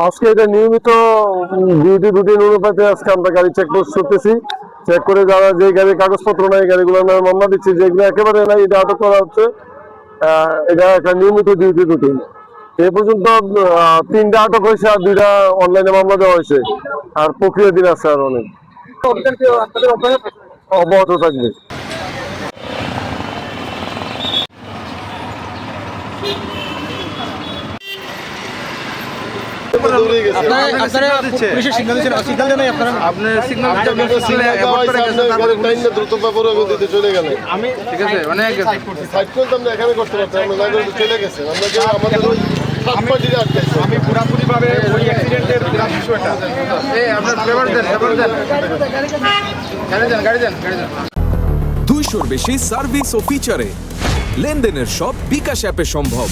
আজকে এটা নিয়মিত ডিউটি রুটিন অনুপাতে আজকে আমরা গাড়ি চেক করতেছি। চেক করে যারা যে গাড়ির কাগজপত্র নাই গাড়িগুলো মামলা দিচ্ছি, যেগুলো একেবারে নাই এটা আটক করা হচ্ছে। এটা একটা নিয়মিত ডিউটি রুটিন। এ পর্যন্ত 3টা আটক হয়েছে আর 2টা অনলাইনে মামলা দেওয়া হয়েছে। আর প্রক্রিয়াধীন আছে আর অনেক অব্যাহত থাকবে। আমি পুরাপুরি ভাবে ওই অ্যাক্সিডেন্টের বিষয়টা আপনার ফেভার দেন, গাড়ি দেন 200-র বেশি সার্ভিস ও ফিচারে লেনদেনের সব বিকাশ অ্যাপে সম্ভব।